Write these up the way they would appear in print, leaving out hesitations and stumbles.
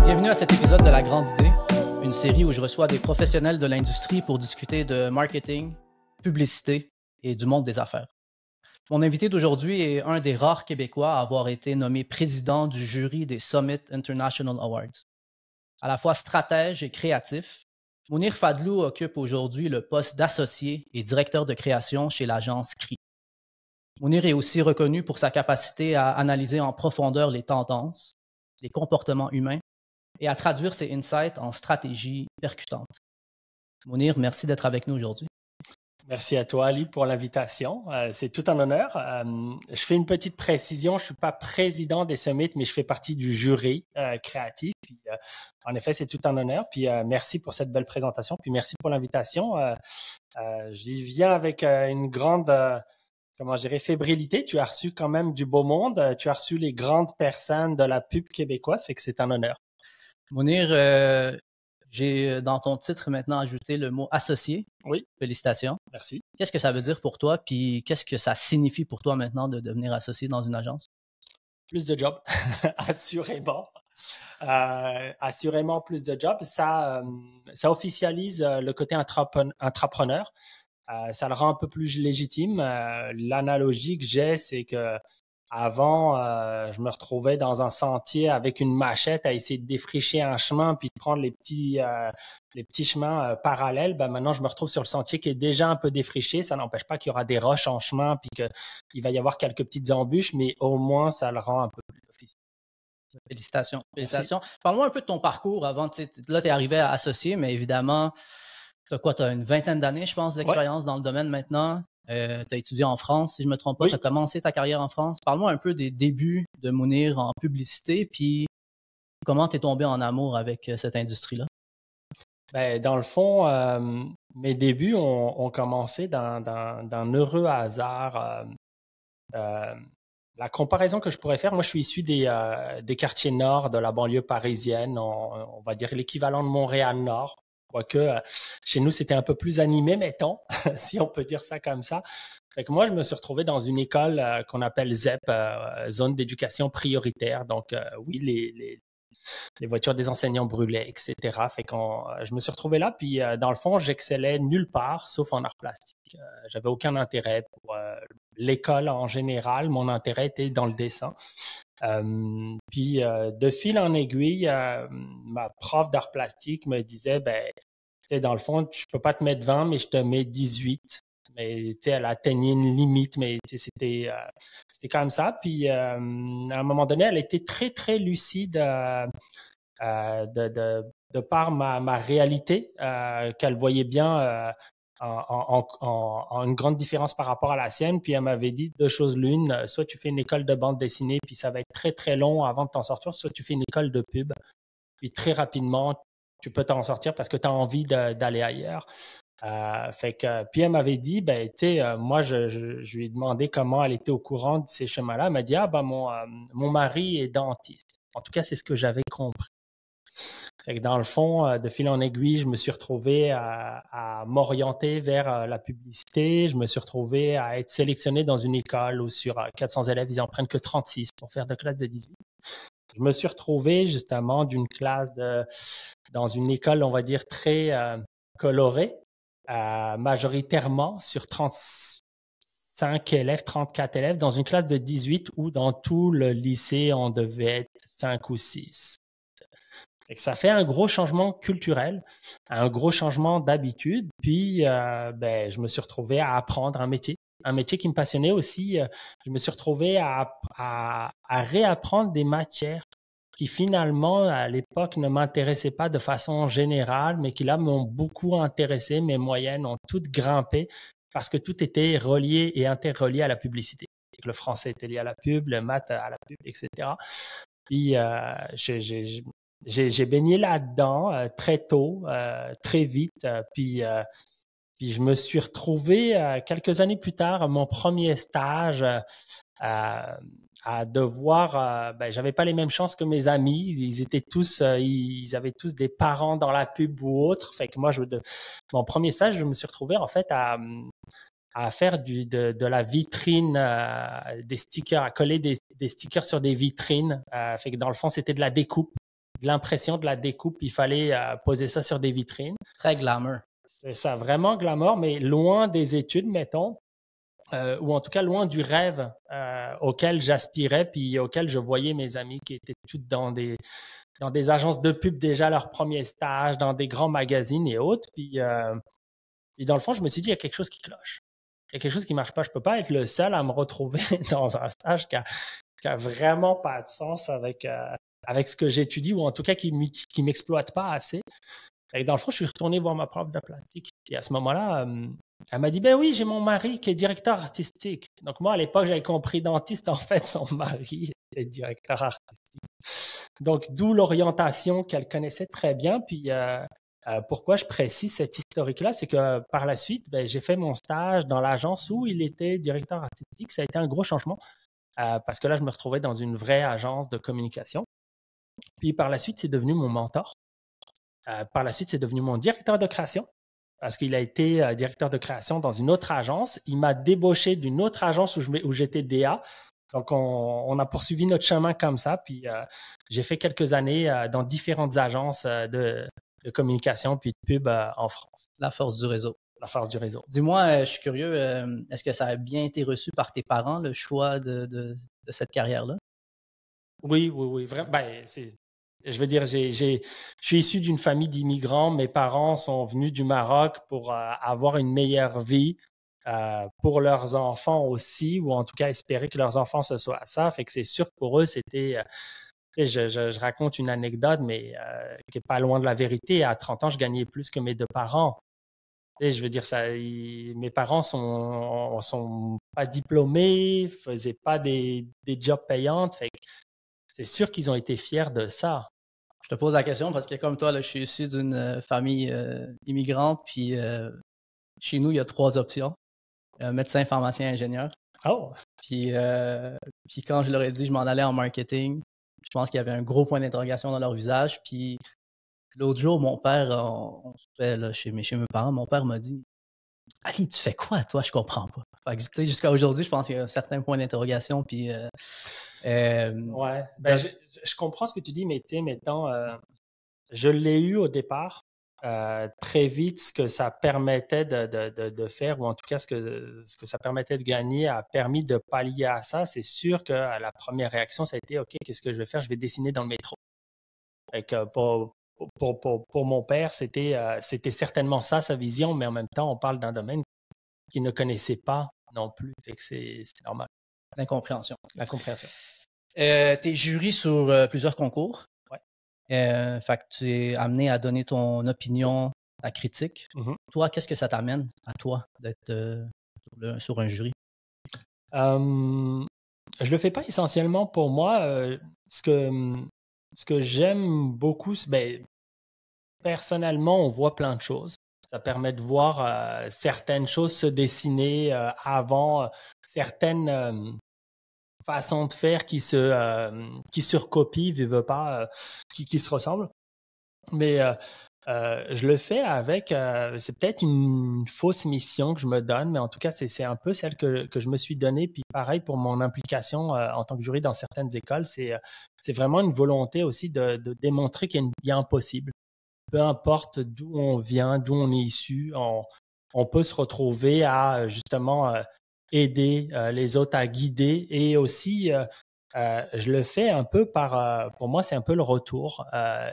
Bienvenue à cet épisode de La Grande Idée, une série où je reçois des professionnels de l'industrie pour discuter de marketing, publicité et du monde des affaires. Mon invité d'aujourd'hui est un des rares Québécois à avoir été nommé président du jury des Summit International Awards. À la fois stratège et créatif, Mounir Fadlou occupe aujourd'hui le poste d'associé et directeur de création chez l'agence CRI. Mounir est aussi reconnu pour sa capacité à analyser en profondeur les tendances, les comportements humains et à traduire ses insights en stratégies percutantes. Mounir, merci d'être avec nous aujourd'hui. Merci à toi, Ali, pour l'invitation. C'est tout un honneur. Je fais une petite précision. Je ne suis pas président des Summits, mais je fais partie du jury créatif. Puis, en effet, c'est tout un honneur. Puis, merci pour cette belle présentation. Puis, merci pour l'invitation. J'y viens avec une grande, comment je dirais, fébrilité. Tu as reçu quand même du beau monde. Tu as reçu les grandes personnes de la pub québécoise. Fait que c'est un honneur. Mounir, j'ai dans ton titre maintenant ajouté le mot associé. Oui. Félicitations. Merci. Qu'est-ce que ça veut dire pour toi? Puis qu'est-ce que ça signifie pour toi maintenant de devenir associé dans une agence? Plus de jobs, assurément. Assurément plus de jobs. Ça officialise le côté entrepreneur. Ça le rend un peu plus légitime. L'analogie que j'ai, c'est que avant, je me retrouvais dans un sentier avec une machette à essayer de défricher un chemin puis de prendre les petits chemins parallèles. Ben maintenant, je me retrouve sur le sentier qui est déjà un peu défriché. Ça n'empêche pas qu'il y aura des roches en chemin puis qu'il va y avoir quelques petites embûches, mais au moins, ça le rend un peu plus officiel. Félicitations. Félicitations. Parle-moi un peu de ton parcours avant. Là, tu es arrivé à associé, mais évidemment, tu as une vingtaine d'années, je pense, d'expérience dans le domaine maintenant. Tu as étudié en France, si je ne me trompe pas. Oui. Tu as commencé ta carrière en France. Parle-moi un peu des débuts de Mounir en publicité, puis comment tu es tombé en amour avec cette industrie-là? Ben, dans le fond, mes débuts ont commencé d'un heureux hasard. La comparaison que je pourrais faire, moi je suis issu des quartiers nord de la banlieue parisienne, on va dire l'équivalent de Montréal-Nord. Quoique chez nous, c'était un peu plus animé, mettons, si on peut dire ça comme ça. Fait que moi, je me suis retrouvé dans une école qu'on appelle ZEP, zone d'éducation prioritaire. Donc, oui, les voitures des enseignants brûlaient, etc. Fait que je me suis retrouvé là, puis dans le fond, j'excellais nulle part, sauf en arts plastiques. J'avais aucun intérêt pour l'école en général. Mon intérêt était dans le dessin. Puis de fil en aiguille, ma prof d'art plastique me disait, ben, tu sais, dans le fond, je peux pas te mettre 20, mais je te mets 18. Mais tu sais, elle atteignait une limite, mais c'était quand même ça. Puis à un moment donné, elle était très très lucide de par ma réalité, qu'elle voyait bien en une grande différence par rapport à la sienne. Puis elle m'avait dit deux choses l'une, soit tu fais une école de bande dessinée, puis ça va être très très long avant de t'en sortir, soit tu fais une école de pub, puis très rapidement tu peux t'en sortir parce que tu as envie d'aller ailleurs. Puis elle m'avait dit, ben, tu sais, moi, je lui ai demandé comment elle était au courant de ces chemins-là. Elle m'a dit, ah, ben, mon mari est dentiste. En tout cas, c'est ce que j'avais compris. Fait que dans le fond, de fil en aiguille, je me suis retrouvé à m'orienter vers la publicité. Je me suis retrouvé à être sélectionné dans une école où sur 400 élèves, ils en prennent que 36 pour faire de classe de 18. Je me suis retrouvé justement dans une école, on va dire, très colorée, majoritairement sur 35 élèves, 34 élèves, dans une classe de 18 où dans tout le lycée, on devait être 5 ou 6. Et ça fait un gros changement culturel, un gros changement d'habitude. Puis, ben, je me suis retrouvé à apprendre un métier qui me passionnait aussi. Je me suis retrouvé à réapprendre des matières qui finalement, à l'époque, ne m'intéressaient pas de façon générale, mais qui là m'ont beaucoup intéressé. Mes moyennes ont toutes grimpé parce que tout était relié et interrelié à la publicité. Le français était lié à la pub, le maths à la pub, etc. Puis, j'ai baigné là-dedans très tôt, très vite. Puis je me suis retrouvé quelques années plus tard à mon premier stage à devoir. Ben, j'avais pas les mêmes chances que mes amis. Ils étaient tous, ils avaient tous des parents dans la pub ou autre. Fait que moi, mon premier stage, je me suis retrouvé en fait à faire de la vitrine, des stickers, à coller des des stickers sur des vitrines. Fait que dans le fond, c'était de la découpe, de l'impression, de la découpe. Il fallait poser ça sur des vitrines. Très glamour. C'est ça, vraiment glamour, mais loin des études, mettons, ou en tout cas loin du rêve auquel j'aspirais, puis auquel je voyais mes amis qui étaient toutes dans des agences de pub déjà leur premier stage, dans des grands magazines et autres. Puis dans le fond, je me suis dit, il y a quelque chose qui cloche. Il y a quelque chose qui ne marche pas. Je ne peux pas être le seul à me retrouver dans un stage qui a vraiment pas de sens avec ce que j'étudie, ou en tout cas qui m'exploite pas assez. Et dans le fond, je suis retourné voir ma prof de plastique. Et à ce moment-là, elle m'a dit, ben oui, j'ai mon mari qui est directeur artistique. Donc moi, à l'époque, j'avais compris dentiste. En fait, son mari est directeur artistique. Donc, d'où l'orientation qu'elle connaissait très bien. Puis, pourquoi je précise cette historique-là, c'est que par la suite, j'ai fait mon stage dans l'agence où il était directeur artistique. Ça a été un gros changement parce que là, je me retrouvais dans une vraie agence de communication. Puis, par la suite, c'est devenu mon mentor. Par la suite, c'est devenu mon directeur de création parce qu'il a été directeur de création dans une autre agence. Il m'a débauché d'une autre agence où j'étais DA. Donc, on a poursuivi notre chemin comme ça. Puis, j'ai fait quelques années dans différentes agences de communication puis de pub en France. La force du réseau. La force du réseau. Dis-moi, je suis curieux, est-ce que ça a bien été reçu par tes parents, le choix de cette carrière-là? Oui, vraiment. Je veux dire, je suis issu d'une famille d'immigrants. Mes parents sont venus du Maroc pour avoir une meilleure vie pour leurs enfants aussi, ou en tout cas espérer que leurs enfants se soient ça. Fait que c'est sûr que pour eux, c'était... je raconte une anecdote, mais qui n'est pas loin de la vérité. À 30 ans, je gagnais plus que mes deux parents. Je veux dire, mes parents sont pas diplômés, faisaient pas des jobs payants. Fait que c'est sûr qu'ils ont été fiers de ça. Je te pose la question parce que comme toi, là, je suis issu d'une famille immigrante, puis chez nous, il y a 3 options. Médecin, pharmacien, ingénieur. Oh! Puis quand je leur ai dit que je m'en allais en marketing, je pense qu'il y avait un gros point d'interrogation dans leur visage. Puis l'autre jour, mon père, on se fait là, chez mes parents, mon père m'a dit « Ali, tu fais quoi, toi? Je comprends pas. » Fait que, tu sais, jusqu'à aujourd'hui, je pense qu'il y a un certain point d'interrogation. Puis, ouais. Je comprends ce que tu dis, mais mettons, je l'ai eu au départ. Très vite, ce que ça permettait de faire, ou en tout cas ce que ça permettait de gagner, a permis de pallier à ça. C'est sûr que la première réaction, ça a été « OK, qu'est-ce que je vais faire? Je vais dessiner dans le métro. » Et que pour mon père, c'était certainement ça, sa vision, mais en même temps, on parle d'un domaine qu'il ne connaissait pas non plus. Fait que c'est normal. L'incompréhension. La compréhension. Tu es jury sur plusieurs concours. Ouais. Fait que tu es amené à donner ton opinion, ta critique. Mm-hmm. Toi, qu'est-ce que ça t'amène à toi d'être sur un jury? Je le fais pas essentiellement pour moi. Ce que j'aime beaucoup, personnellement, on voit plein de choses. Ça permet de voir certaines choses se dessiner avant, certaines façons de faire qui se recopient, veut pas, qui se ressemblent. Mais je le fais avec, c'est peut-être une fausse mission que je me donne, mais en tout cas, c'est un peu celle que je me suis donnée. Puis pareil pour mon implication en tant que jury dans certaines écoles, c'est vraiment une volonté aussi de démontrer qu'il y a un possible. Peu importe d'où on vient, d'où on est issu, on peut se retrouver à justement aider les autres, à guider. Et aussi, je le fais un peu pour moi, c'est un peu le retour,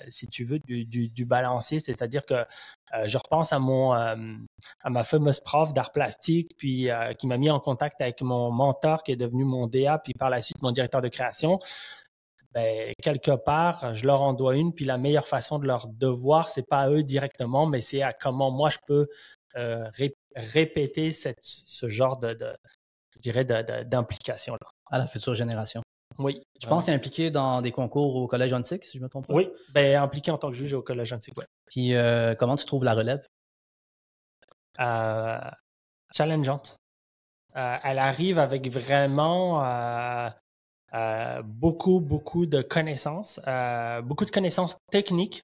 si tu veux, du balancier. C'est-à-dire que je repense à ma fameuse prof d'art plastique, puis qui m'a mis en contact avec mon mentor qui est devenu mon DA, puis par la suite mon directeur de création. Quelque part, je leur en dois une, puis la meilleure façon de leur devoir, c'est pas à eux directement, mais c'est à comment moi je peux répéter ce genre je dirais, d'implication-là. À la future génération. Oui. Je pense que c'est impliqué dans des concours au Collège Huntsic, si je ne me trompe pas. Oui, impliqué en tant que juge au Collège Huntsic, oui. Puis comment tu trouves la relève? Challengeante. Elle arrive avec vraiment beaucoup de connaissances, beaucoup de connaissances techniques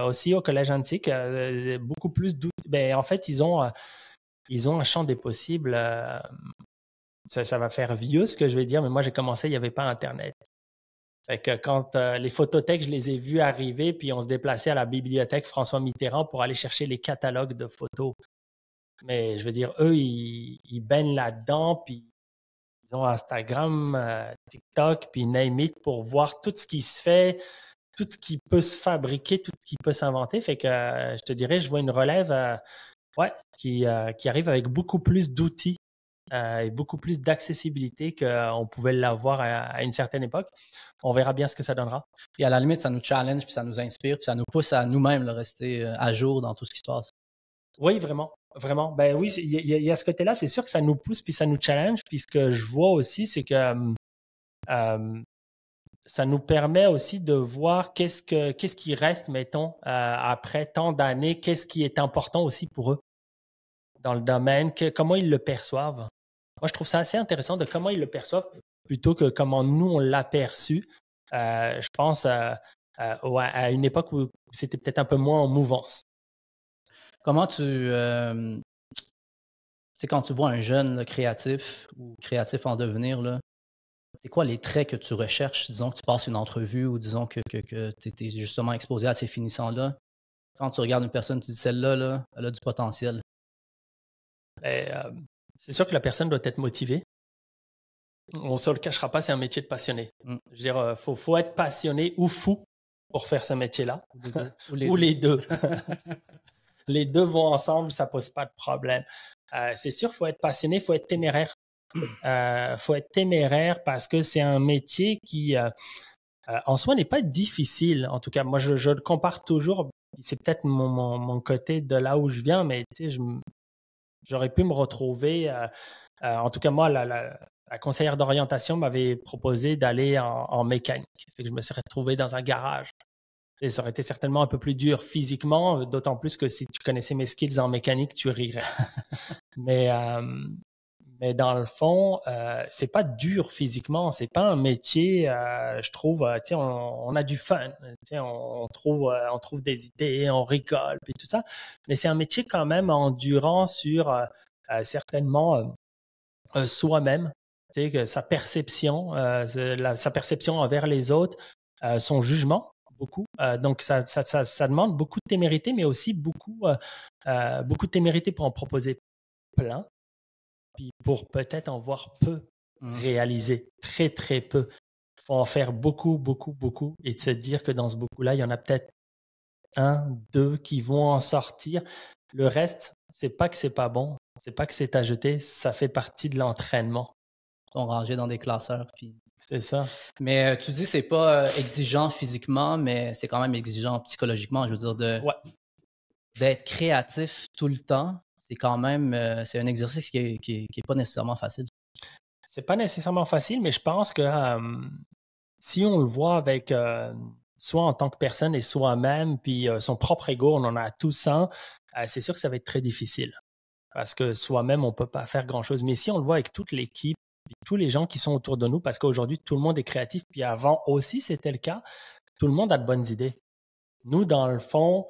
aussi au Collège Huntsic, beaucoup plus en fait, ils ont un champ des possibles ça va faire vieux ce que je vais dire, mais moi, j'ai commencé, il n'y avait pas Internet. Fait que quand les photothèques, je les ai vues arriver, puis on se déplaçait à la bibliothèque François Mitterrand pour aller chercher les catalogues de photos. Mais je veux dire, eux, ils baignent là-dedans, puis ils ont Instagram, TikTok, puis name it pour voir tout ce qui se fait, tout ce qui peut se fabriquer, tout ce qui peut s'inventer. Fait que je te dirais, je vois une relève qui arrive avec beaucoup plus d'outils et beaucoup plus d'accessibilité qu'on pouvait l'avoir à une certaine époque. On verra bien ce que ça donnera. Puis à la limite, ça nous challenge, puis ça nous inspire, puis ça nous pousse à nous-mêmes là, rester à jour dans tout ce qui se passe. Oui, vraiment. Vraiment. Ben oui, il y a ce côté-là, c'est sûr que ça nous pousse, puis ça nous challenge. Puis ce que je vois aussi, c'est que ça nous permet aussi de voir qu'est-ce qui reste, mettons, après tant d'années, qu'est-ce qui est important aussi pour eux dans le domaine, comment ils le perçoivent. Moi, je trouve ça assez intéressant de comment ils le perçoivent plutôt que comment nous, on l'a perçu. Je pense à une époque où c'était peut-être un peu moins en mouvance. Comment tu sais, quand tu vois un jeune là, créatif ou créatif en devenir, là, c'est quoi les traits que tu recherches? Disons que tu passes une entrevue ou disons que tu es justement exposé à ces finissants-là. Quand tu regardes une personne, tu dis celle-là, là, elle a du potentiel. C'est sûr que la personne doit être motivée. On ne se le cachera pas, c'est un métier de passionné. Je veux dire, faut être passionné ou fou pour faire ce métier-là. Ou les deux. Les deux vont ensemble, ça ne pose pas de problème. C'est sûr, il faut être passionné, il faut être téméraire. Faut être téméraire parce que c'est un métier qui, en soi, n'est pas difficile. En tout cas, moi, je le compare toujours. C'est peut-être mon côté de là où je viens, mais tu sais, j'aurais pu me retrouver. En tout cas, moi, la conseillère d'orientation m'avait proposé d'aller en mécanique. Fait que je me serais retrouvé dans un garage. Et ça aurait été certainement un peu plus dur physiquement, d'autant plus que si tu connaissais mes skills en mécanique, tu rirais. Mais dans le fond, c'est pas dur physiquement, c'est pas un métier, je trouve, on a du fun, on trouve des idées, on rigole, puis tout ça. Mais c'est un métier quand même endurant sur certainement soi-même, que sa perception envers les autres, son jugement, beaucoup. Donc, ça demande beaucoup de témérité, mais aussi beaucoup de témérité pour en proposer plein. Puis pour peut-être en voir peu réaliser, très, très peu. Il faut en faire beaucoup, beaucoup, beaucoup et de se dire que dans ce beaucoup-là, il y en a peut-être 1, 2 qui vont en sortir. Le reste, c'est pas que c'est pas bon, c'est pas que c'est à jeter, ça fait partie de l'entraînement. Ils sont rangés dans des classeurs. Puis... C'est ça. Mais tu dis que c'est pas exigeant physiquement, mais c'est quand même exigeant psychologiquement. Je veux dire, d'être créatif tout le temps. C'est quand même c'est un exercice qui est pas nécessairement facile. C'est pas nécessairement facile, mais je pense que si on le voit avec soit en tant que personne et soi-même, puis son propre ego, on en a tous un, c'est sûr que ça va être très difficile. Parce que soi-même, on ne peut pas faire grand-chose. Mais si on le voit avec toute l'équipe, puis tous les gens qui sont autour de nous, parce qu'aujourd'hui, tout le monde est créatif, puis avant aussi, c'était le cas, tout le monde a de bonnes idées. Nous, dans le fond,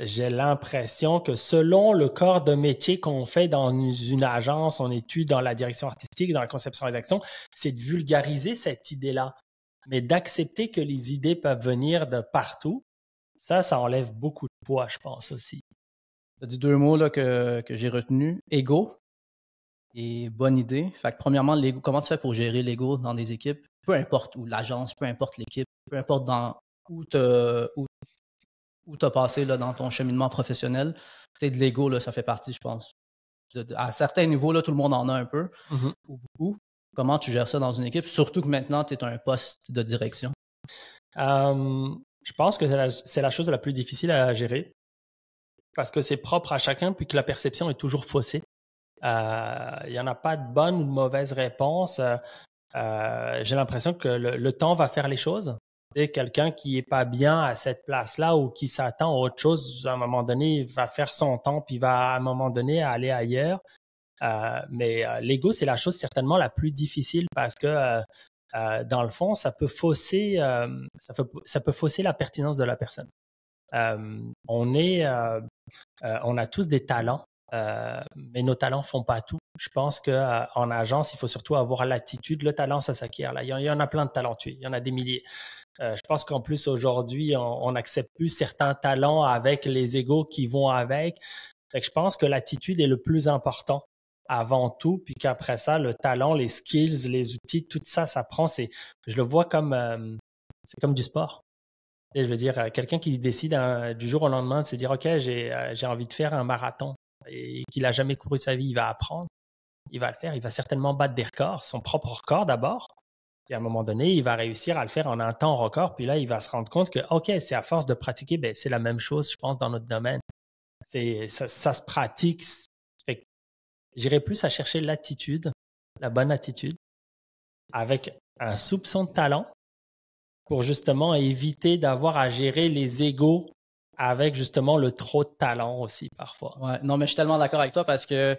j'ai l'impression que selon le corps de métier qu'on fait dans une agence, on étudie dans la direction artistique, dans la conception et rédaction, c'est de vulgariser cette idée-là. Mais d'accepter que les idées peuvent venir de partout, ça enlève beaucoup de poids, je pense aussi. Tu as dit 2 mots là, que j'ai retenus. Ego et bonne idée. Fait que premièrement, l'ego, comment tu fais pour gérer l'ego dans des équipes? Peu importe où l'agence, peu importe l'équipe, peu importe où tu as passé là, dans ton cheminement professionnel. Tu sais, de l'ego, là, ça fait partie, je pense. À certains niveaux, là, tout le monde en a un peu ou beaucoup. Comment tu gères ça dans une équipe? Surtout que maintenant, tu es un poste de direction. Je pense que c'est la chose la plus difficile à gérer parce que c'est propre à chacun puis que la perception est toujours faussée. Il n'y en a pas de bonne ou de mauvaise réponse. J'ai l'impression que le temps va faire les choses. Et quelqu'un qui n'est pas bien à cette place-là ou qui s'attend à autre chose, à un moment donné, il va faire son temps puis va à un moment donné aller ailleurs. Mais l'ego, c'est la chose certainement la plus difficile parce que dans le fond, ça peut fausser la pertinence de la personne. On a tous des talents. mais nos talents font pas tout. Je pense qu'en agence, il faut surtout avoir l'attitude. Le talent, ça s'acquiert. Là, il y en a plein de talentueux. Il y en a des milliers. Je pense qu'en plus, aujourd'hui, on n'accepte plus certains talents avec les égos qui vont avec. Fait que je pense que l'attitude est le plus important avant tout, puis qu'après ça, le talent, les skills, les outils, tout ça, ça prend. Je le vois comme c'est comme du sport. Et je veux dire, quelqu'un qui décide du jour au lendemain de se dire, OK, j'ai envie de faire un marathon et qu'il n'a jamais couru sa vie, il va apprendre, il va le faire, il va certainement battre des records, son propre record d'abord. Puis à un moment donné, il va réussir à le faire en un temps record. Puis là, il va se rendre compte que, OK, c'est à force de pratiquer, ben, c'est la même chose, je pense, dans notre domaine. Ça se pratique. Fait que j'irais plus à chercher l'attitude, la bonne attitude, avec un soupçon de talent pour justement éviter d'avoir à gérer les égos avec justement le trop de talent aussi parfois. Ouais, non, mais je suis tellement d'accord avec toi parce que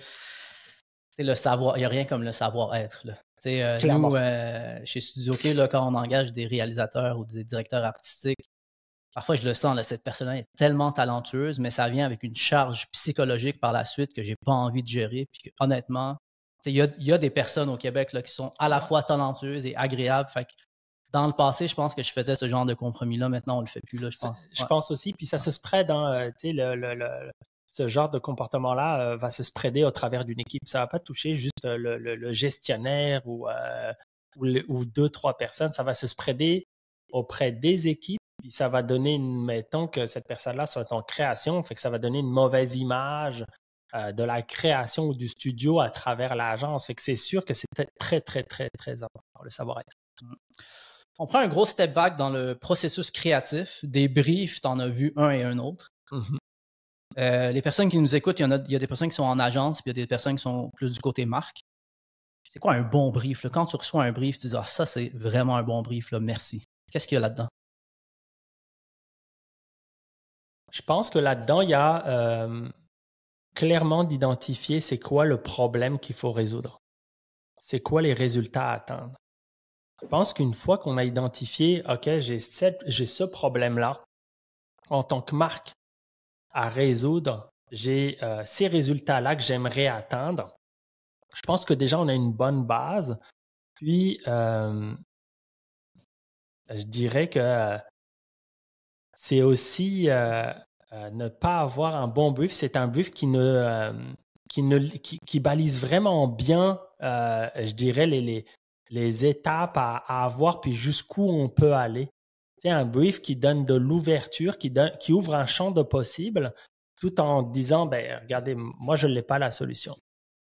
le savoir, il n'y a rien comme le savoir-être. Nous, chez Studio K, là, quand on engage des réalisateurs ou des directeurs artistiques, parfois je le sens, là, cette personne-là est tellement talentueuse, mais ça vient avec une charge psychologique par la suite que j'ai pas envie de gérer. Puis que, honnêtement, il y a des personnes au Québec là, qui sont à la fois talentueuses et agréables. Fait que dans le passé, je pense que je faisais ce genre de compromis-là. Maintenant, on le fait plus. Là, je pense. Je pense aussi. Puis ça se spread dans ce genre de comportement-là va se spreader au travers d'une équipe. Ça ne va pas toucher juste le gestionnaire ou 2-3 personnes. Ça va se spreader auprès des équipes. Puis ça va donner, mettons que cette personne-là soit en création, fait que ça va donner une mauvaise image de la création ou du studio à travers l'agence. Fait que c'est sûr que c'est très, très, très, très important, le savoir-être. On prend un gros step back dans le processus créatif. Des briefs, tu en as vu un et un autre. Mm-hmm. Les personnes qui nous écoutent, il y a des personnes qui sont en agence, puis il y a des personnes qui sont plus du côté marque. C'est quoi un bon brief? Là? Quand tu reçois un brief, tu dis « Ah, ça, c'est vraiment un bon brief, là, merci. » Qu'est-ce qu'il y a là-dedans? Je pense que là-dedans, il y a clairement d'identifier c'est quoi le problème qu'il faut résoudre. C'est quoi les résultats à atteindre. Je pense qu'une fois qu'on a identifié, OK, j'ai ce problème-là, en tant que marque à résoudre, j'ai ces résultats-là que j'aimerais atteindre. Je pense que déjà, on a une bonne base. Puis, je dirais que c'est aussi ne pas avoir un bon brief. C'est un brief qui balise vraiment bien, je dirais, les étapes à avoir, puis jusqu'où on peut aller. C'est un brief qui donne de l'ouverture, qui ouvre un champ de possibles, tout en disant, ben, regardez, moi, je n'ai pas la solution.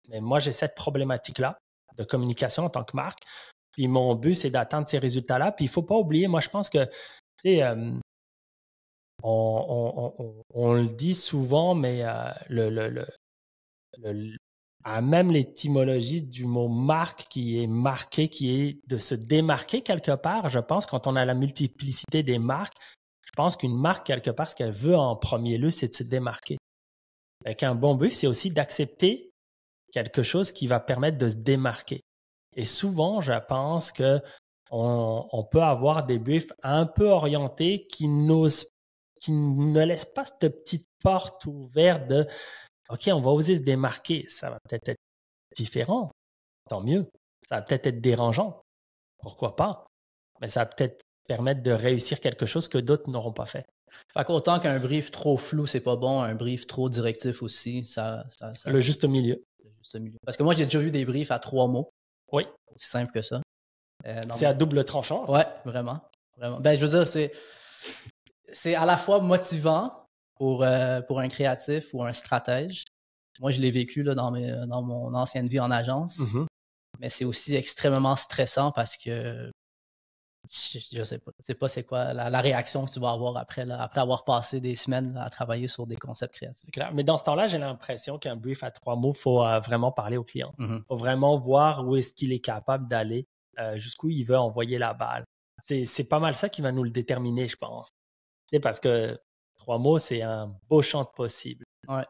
Mais moi, j'ai cette problématique-là de communication en tant que marque. Puis mon but, c'est d'atteindre ces résultats-là. Puis il ne faut pas oublier, moi, je pense que, tu sais, on le dit souvent, mais même l'étymologie du mot marque qui est marqué, qui est de se démarquer quelque part, je pense, quand on a la multiplicité des marques, je pense qu'une marque, quelque part, ce qu'elle veut en premier lieu, c'est de se démarquer. Avec un bon brief, c'est aussi d'accepter quelque chose qui va permettre de se démarquer. Et souvent, je pense qu'on peut avoir des briefs un peu orientés qui ne laissent pas cette petite porte ouverte de OK, on va oser se démarquer. Ça va peut-être être différent, tant mieux. Ça va peut-être être dérangeant, pourquoi pas. Mais ça va peut-être permettre de réussir quelque chose que d'autres n'auront pas fait. Fait qu'autant qu'un brief trop flou, c'est pas bon, un brief trop directif aussi, le juste milieu. Le juste milieu. Parce que moi, j'ai déjà vu des briefs à 3 mots. Oui. Aussi simple que ça. C'est à double tranchant. Ouais, vraiment. Vraiment. Ben, je veux dire, c'est à la fois motivant pour un créatif ou un stratège. Moi, je l'ai vécu là, dans mon ancienne vie en agence. Mm-hmm. Mais c'est aussi extrêmement stressant parce que je sais pas. Je sais pas c'est quoi la réaction que tu vas avoir après avoir passé des semaines à travailler sur des concepts créatifs. C'est clair. Mais dans ce temps-là, j'ai l'impression qu'un brief à 3 mots, il faut vraiment parler au client. Il faut vraiment voir où est-ce qu'il est capable d'aller, jusqu'où il veut envoyer la balle. C'est pas mal ça qui va nous le déterminer, je pense. C'est parce que 3 mots, c'est un beau champ de possibles. Ouais.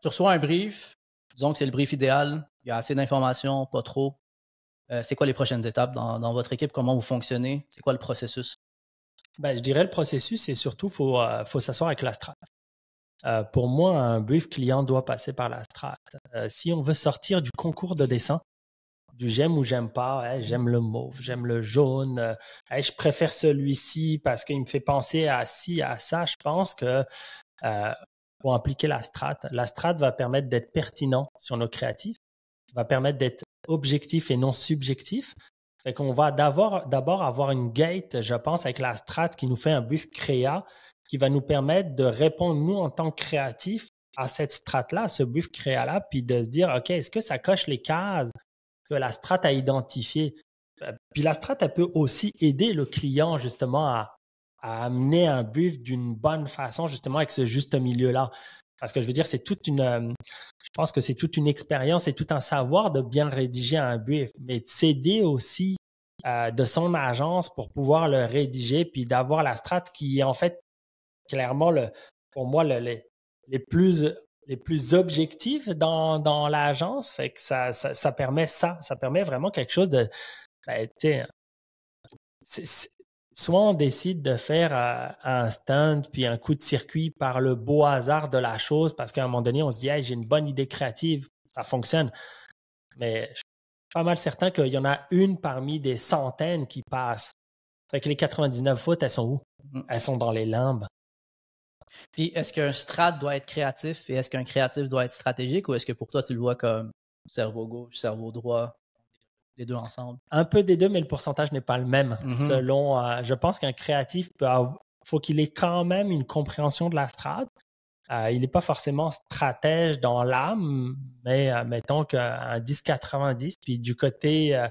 Tu reçois un brief, disons que c'est le brief idéal, il y a assez d'informations, pas trop. C'est quoi les prochaines étapes dans votre équipe? Comment vous fonctionnez? C'est quoi le processus? Ben, je dirais le processus, c'est surtout qu'il faut s'asseoir avec la strat. Pour moi, un brief client doit passer par la strat. Si on veut sortir du concours de dessin, du j'aime ou j'aime pas, j'aime le mauve, j'aime le jaune, je préfère celui-ci parce qu'il me fait penser à ci, à ça, je pense que pour appliquer la strat va permettre d'être pertinent sur nos créatifs, va permettre d'être objectif et non subjectif. Fait qu'on va d'abord avoir une gate, je pense, avec la strat qui nous fait un brief créa qui va nous permettre de répondre, nous, en tant que créatifs, à cette strat-là, à ce brief créa-là, puis de se dire, OK, est-ce que ça coche les cases que la strat a identifiées? Puis la strat, elle peut aussi aider le client, justement, à amener un brief d'une bonne façon, justement, avec ce juste milieu-là. Parce que je veux dire, je pense que c'est toute une expérience et tout un savoir de bien rédiger un brief, mais de s'aider aussi de son agence pour pouvoir le rédiger, puis d'avoir la strat qui est en fait clairement, pour moi, les plus objectifs dans l'agence. Fait que ça permet ça permet vraiment quelque chose de, soit on décide de faire un stunt puis un coup de circuit par le beau hasard de la chose parce qu'à un moment donné, on se dit hey, j'ai une bonne idée créative, ça fonctionne. Mais je suis pas mal certain qu'il y en a une parmi des centaines qui passent. Fait que les 99 fautes, elles sont où? Elles sont dans les limbes. Puis est-ce qu'un strat doit être créatif et est-ce qu'un créatif doit être stratégique ou est-ce que pour toi, tu le vois comme cerveau gauche, cerveau droit, les deux ensemble? Un peu des deux, mais le pourcentage n'est pas le même. Selon, je pense qu'un créatif faut qu'il ait quand même une compréhension de la strat. Il n'est pas forcément stratège dans l'âme, mais mettons qu'un 10-90, puis du côté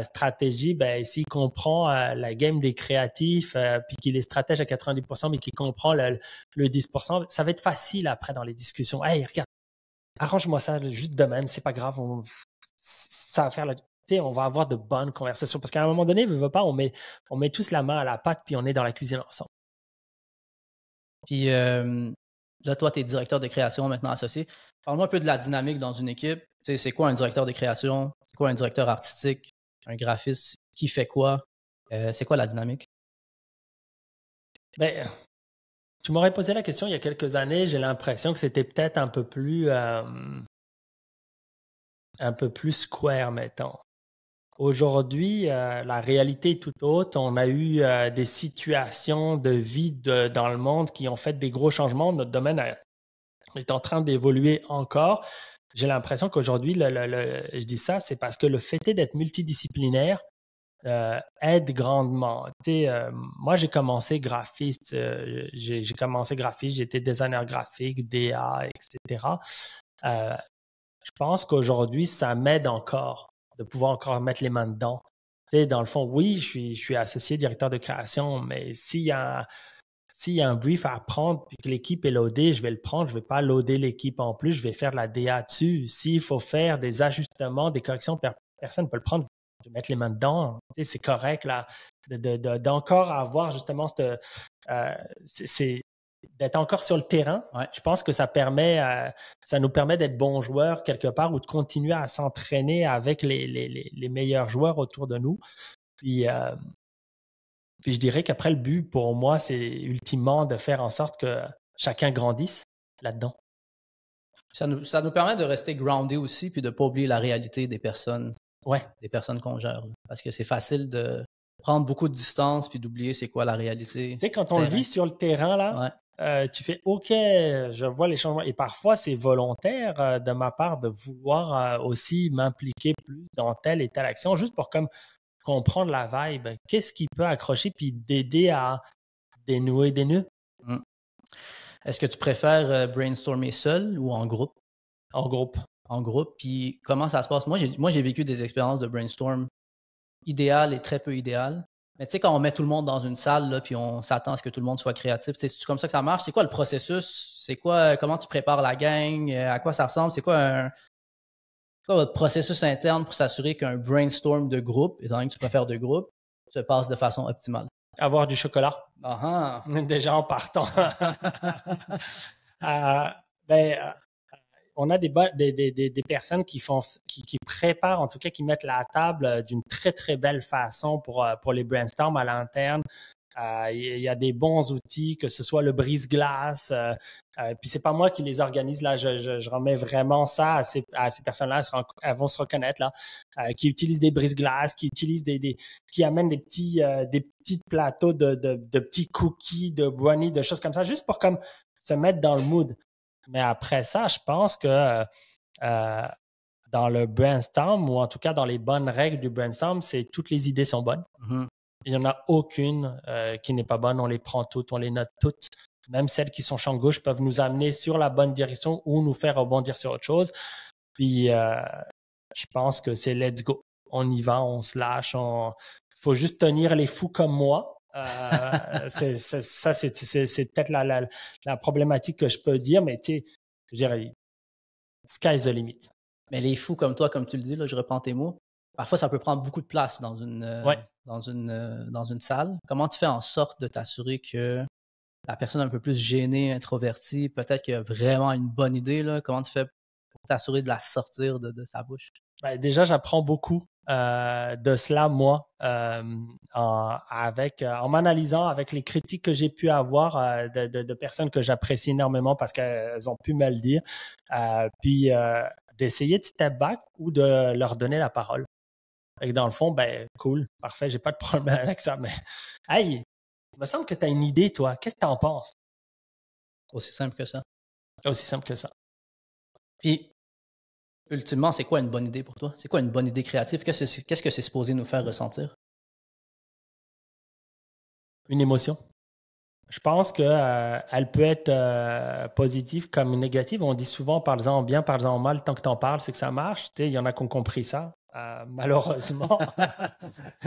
stratégie, s'il comprend la game des créatifs, puis qu'il est stratège à 90%, mais qu'il comprend le 10%, ça va être facile après dans les discussions. Hey, regarde, arrange-moi ça juste de même, c'est pas grave, ça va faire on va avoir de bonnes conversations. Parce qu'à un moment donné, veut pas, on met tous la main à la pâte, puis on est dans la cuisine ensemble. Puis là, toi, tu es directeur de création maintenant associé. Parle-moi un peu de la dynamique dans une équipe. C'est quoi un directeur de création? C'est quoi un directeur artistique? Un graphiste? Qui fait quoi? C'est quoi la dynamique? Tu m'aurais posé la question il y a quelques années. J'ai l'impression que c'était peut-être un peu plus square, mettons. Aujourd'hui, la réalité est tout autre. On a eu des situations de vie dans le monde qui ont fait des gros changements. Notre domaine est en train d'évoluer encore. J'ai l'impression qu'aujourd'hui, je dis ça, c'est parce que le fait d'être multidisciplinaire aide grandement. Moi, j'ai commencé graphiste. J'étais designer graphique, DA, etc. Je pense qu'aujourd'hui, ça m'aide encore de pouvoir encore mettre les mains dedans. Dans le fond, oui, je suis associé directeur de création, mais s'il y a un brief à prendre puis que l'équipe est loadée, je vais le prendre. Je ne vais pas loader l'équipe en plus. Je vais faire de la DA dessus. S'il faut faire des ajustements, des corrections, personne ne peut le prendre. Je vais mettre les mains dedans. C'est correct là, d'encore avoir justement d'être encore sur le terrain. Ouais. Je pense que ça nous permet d'être bons joueurs quelque part ou de continuer à s'entraîner avec les meilleurs joueurs autour de nous. Puis je dirais qu'après, le but pour moi, c'est ultimement de faire en sorte que chacun grandisse là-dedans. Ça nous permet de rester groundé aussi puis de ne pas oublier la réalité des personnes. Ouais. Des personnes qu'on gère. Parce que c'est facile de prendre beaucoup de distance puis d'oublier c'est quoi la réalité. Quand on le vit sur le terrain, là, tu fais OK, je vois les changements. Et parfois, c'est volontaire de ma part de vouloir aussi m'impliquer plus dans telle et telle action, juste pour comprendre la vibe. Qu'est-ce qui peut accrocher puis d'aider à dénouer des nœuds. Est-ce que tu préfères brainstormer seul ou en groupe? En groupe. En groupe. Puis comment ça se passe? Moi, j'ai vécu des expériences de brainstorm idéales et très peu idéales. Mais tu sais, quand on met tout le monde dans une salle, là, puis on s'attend à ce que tout le monde soit créatif, c'est comme ça que ça marche? C'est quoi le processus? C'est quoi, comment tu prépares la gang? À quoi ça ressemble? C'est quoi votre processus interne pour s'assurer qu'un brainstorm de groupe, étant donné que tu préfères de groupe, se passe de façon optimale? Avoir du chocolat. Déjà en partant. On a des personnes qui préparent, en tout cas, qui mettent la table d'une très, très belle façon pour les brainstorms à l'interne. Il y a des bons outils, que ce soit le brise-glace. Puis c'est pas moi qui les organise là. Je remets vraiment ça à ces personnes-là. Elles vont se reconnaître là, qui utilisent des brise-glaces, qui utilisent qui amènent des petits plateaux de petits cookies, de brownies, de choses comme ça, juste pour comme se mettre dans le mood. Mais après ça, je pense que dans le brainstorm, ou en tout cas dans les bonnes règles du brainstorm, c'est toutes les idées sont bonnes. Mhm. Il n'y en a aucune qui n'est pas bonne. On les prend toutes, on les note toutes. Même celles qui sont champ gauche peuvent nous amener sur la bonne direction ou nous faire rebondir sur autre chose. Puis, je pense que c'est let's go. On y va, on se lâche. Il faut juste tenir les fous comme moi. C'est peut-être la problématique que je peux dire, mais tu sais, je dirais, sky's the limit. Mais les fous comme toi, comme tu le dis, là, je reprends tes mots, parfois ça peut prendre beaucoup de place dans une salle. Comment tu fais en sorte de t'assurer que la personne un peu plus gênée, introvertie, peut-être qu'il a vraiment une bonne idée, là, comment tu fais pour t'assurer de la sortir de sa bouche? Ben, déjà, j'apprends beaucoup de cela, moi, en m'analysant avec les critiques que j'ai pu avoir de personnes que j'apprécie énormément parce qu'elles ont pu me le dire. Puis d'essayer de step back ou de leur donner la parole. Et dans le fond, ben cool, parfait, j'ai pas de problème avec ça. Mais hey, il me semble que tu as une idée, toi. Qu'est-ce que tu en penses? Aussi simple que ça. Aussi simple que ça. Puis, ultimement, c'est quoi une bonne idée pour toi? C'est quoi une bonne idée créative? Qu'est-ce que c'est supposé nous faire ressentir? Une émotion. Je pense qu'elle peut être positive comme négative. On dit souvent, parle-en bien, parle-en mal, tant que tu en parles, c'est que ça marche. Tu sais, il y en a qui ont compris ça, malheureusement.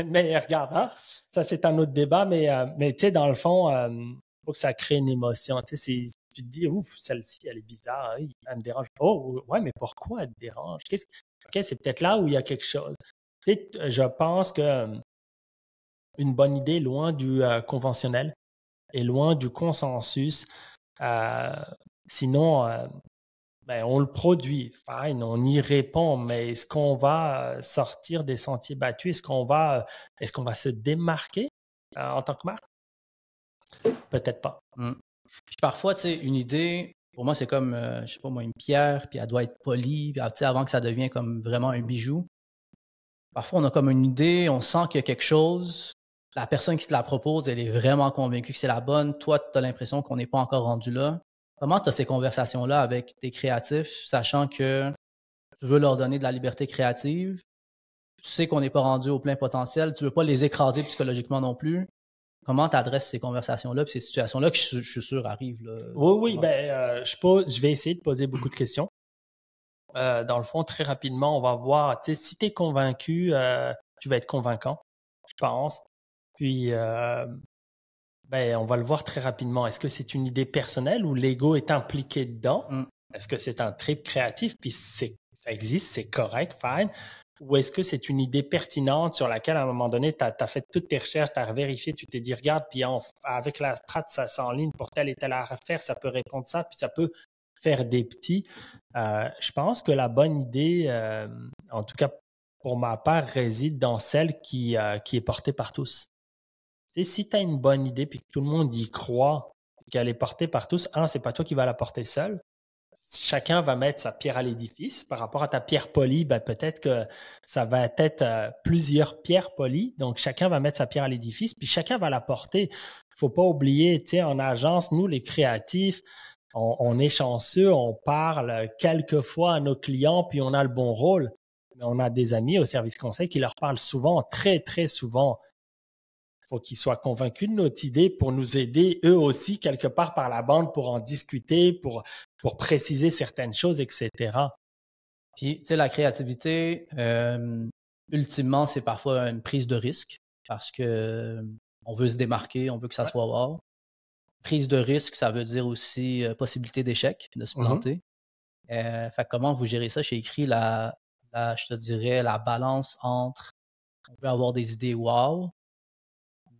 Mais regarde, hein, ça c'est un autre débat, mais tu sais, dans le fond, il faut que ça crée une émotion. Tu sais, tu te dis, ouf, celle-ci, elle est bizarre, elle me dérange. Oh, ouais, mais pourquoi elle te dérange? OK, c'est peut-être là où il y a quelque chose. Tu sais, je pense que une bonne idée, loin du conventionnel, est loin du consensus. Sinon, ben, on le produit, fine, on y répond, mais est-ce qu'on va sortir des sentiers battus? Est-ce qu'on va se démarquer en tant que marque? Peut-être pas. Puis parfois, tu sais, une idée, pour moi, c'est comme, je sais pas moi, une pierre, puis elle doit être polie, puis tu sais, avant que ça devienne comme vraiment un bijou. Parfois, on a comme une idée, on sent qu'il y a quelque chose. La personne qui te la propose, elle est vraiment convaincue que c'est la bonne. Toi, tu as l'impression qu'on n'est pas encore rendu là. Comment tu as ces conversations-là avec tes créatifs, sachant que tu veux leur donner de la liberté créative, tu sais qu'on n'est pas rendu au plein potentiel, tu veux pas les écraser psychologiquement non plus. Comment tu adresses ces conversations-là et ces situations-là qui, je suis sûr, arrivent là? Oui, ben, je vais essayer de poser beaucoup de questions. Dans le fond, très rapidement, on va voir, si tu es convaincu, tu vas être convaincant, je pense. Puis, ben, on va le voir très rapidement. Est-ce que c'est une idée personnelle ou l'ego est impliqué dedans? Est-ce que c'est un trip créatif, puis ça existe, c'est correct, fine? Ou est-ce que c'est une idée pertinente sur laquelle, à un moment donné, tu as fait toutes tes recherches, tu as vérifié, tu t'es dit, regarde, puis avec la strat, ça s'enligne pour telle et telle affaire, ça peut répondre ça, puis ça peut faire des petits. Je pense que la bonne idée, en tout cas pour ma part, réside dans celle qui est portée par tous. Tu sais, si tu as une bonne idée puis que tout le monde y croit, qu'elle est portée par tous, c'est pas toi qui vas la porter seul. Chacun va mettre sa pierre à l'édifice. Par rapport à ta pierre polie, ben, peut-être que ça va être plusieurs pierres polies. Donc, chacun va mettre sa pierre à l'édifice, puis chacun va la porter. Il faut pas oublier, tu sais, en agence, nous, les créatifs, on est chanceux, on parle quelques fois à nos clients, puis on a le bon rôle. Mais on a des amis au service conseil qui leur parlent souvent, très, très souvent. Il faut qu'ils soient convaincus de notre idée pour nous aider, eux aussi, quelque part par la bande, pour en discuter, pour préciser certaines choses, etc. Puis, tu sais, la créativité, ultimement, c'est parfois une prise de risque parce que on veut se démarquer, on veut que ça soit wow. Prise de risque, ça veut dire aussi possibilité d'échec, de se planter. Fait comment vous gérez ça? J'ai écrit je te dirais, la balance entre on peut avoir des idées wow,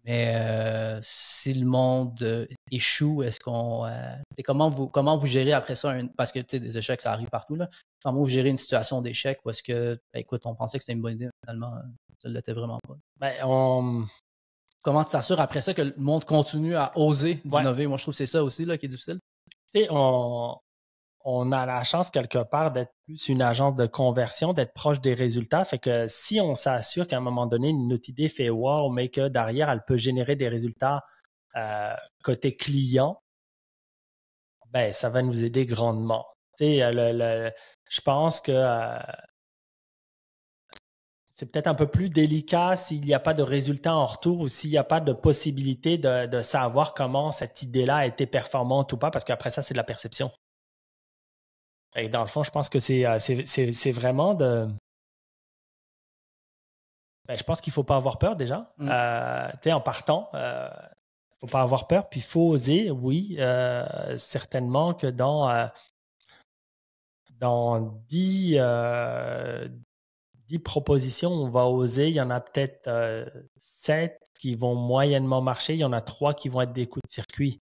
mais si le monde échoue, est-ce qu'on. Comment vous gérez après ça? Parce que des échecs, ça arrive partout. Là. Comment vous gérez une situation d'échec où est-ce que, écoute, on pensait que c'était une bonne idée, finalement, ça ne l'était vraiment pas? Ben, Comment tu t'assures après ça que le monde continue à oser d'innover? Moi, je trouve que c'est ça aussi là, qui est difficile. Tu sais, on a la chance quelque part d'être plus une agence de conversion, d'être proche des résultats. Fait que si on s'assure qu'à un moment donné, notre idée fait wow, mais que derrière, elle peut générer des résultats côté client, ben ça va nous aider grandement. Tu sais, je pense que c'est peut-être un peu plus délicat s'il n'y a pas de résultats en retour ou s'il n'y a pas de possibilité de savoir comment cette idée-là a été performante ou pas, parce qu'après ça, c'est de la perception. Et dans le fond, je pense que c'est vraiment de... Ben, je pense qu'il ne faut pas avoir peur déjà. Tu sais, en partant, il ne faut pas avoir peur, puis il faut oser, oui. Certainement que dans 10 propositions, on va oser. Il y en a peut-être 7 qui vont moyennement marcher. Il y en a 3 qui vont être des coups de circuit.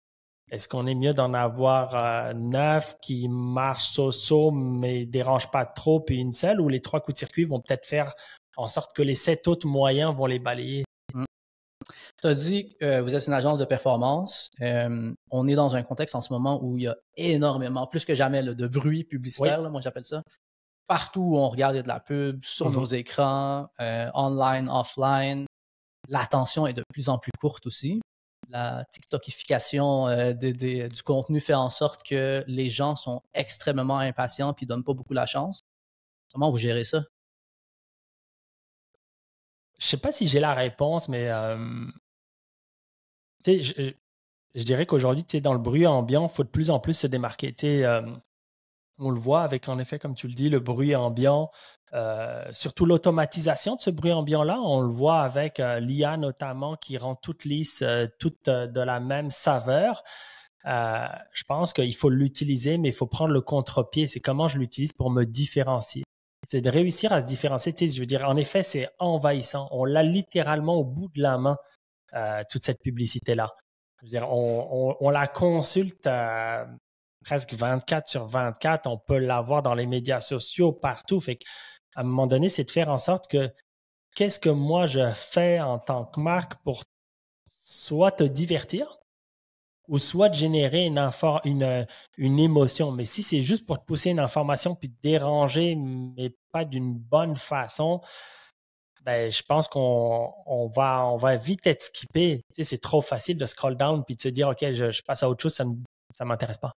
Est-ce qu'on est mieux d'en avoir 9 qui marchent so-so, mais ne dérangent pas trop, puis une seule, ou les 3 coups de circuit vont peut-être faire en sorte que les 7 autres moyens vont les balayer? Tu as dit que vous êtes une agence de performance. On est dans un contexte en ce moment où il y a énormément, plus que jamais, là, de bruit publicitaire, là, moi j'appelle ça. Partout où on regarde, il y a de la pub, sur nos écrans, online, offline. L'attention est de plus en plus courte aussi. La TikTokification du contenu fait en sorte que les gens sont extrêmement impatients et ne donnent pas beaucoup la chance. Comment vous gérez ça? Je ne sais pas si j'ai la réponse, mais je dirais qu'aujourd'hui, dans le bruit ambiant, il faut de plus en plus se démarquer. On le voit avec, en effet, comme tu le dis, le bruit ambiant, surtout l'automatisation de ce bruit ambiant-là. On le voit avec l'IA notamment qui rend toutes lisses, toutes de la même saveur. Je pense qu'il faut l'utiliser, mais il faut prendre le contre-pied. C'est comment je l'utilise pour me différencier. C'est de réussir à se différencier. Je veux dire, en effet, c'est envahissant. On l'a littéralement au bout de la main, toute cette publicité-là. Je veux dire, on la consulte presque 24/24. On peut l'avoir dans les médias sociaux, partout. Fait qu'à un moment donné, c'est de faire en sorte que qu'est-ce que moi je fais en tant que marque pour soit te divertir ou soit de générer une émotion. Mais si c'est juste pour te pousser une information puis te déranger, mais pas d'une bonne façon, ben, je pense qu'on va vite être skippé. Tu sais, c'est trop facile de scroll down puis de se dire, OK, je passe à autre chose, ça ne m'intéresse pas.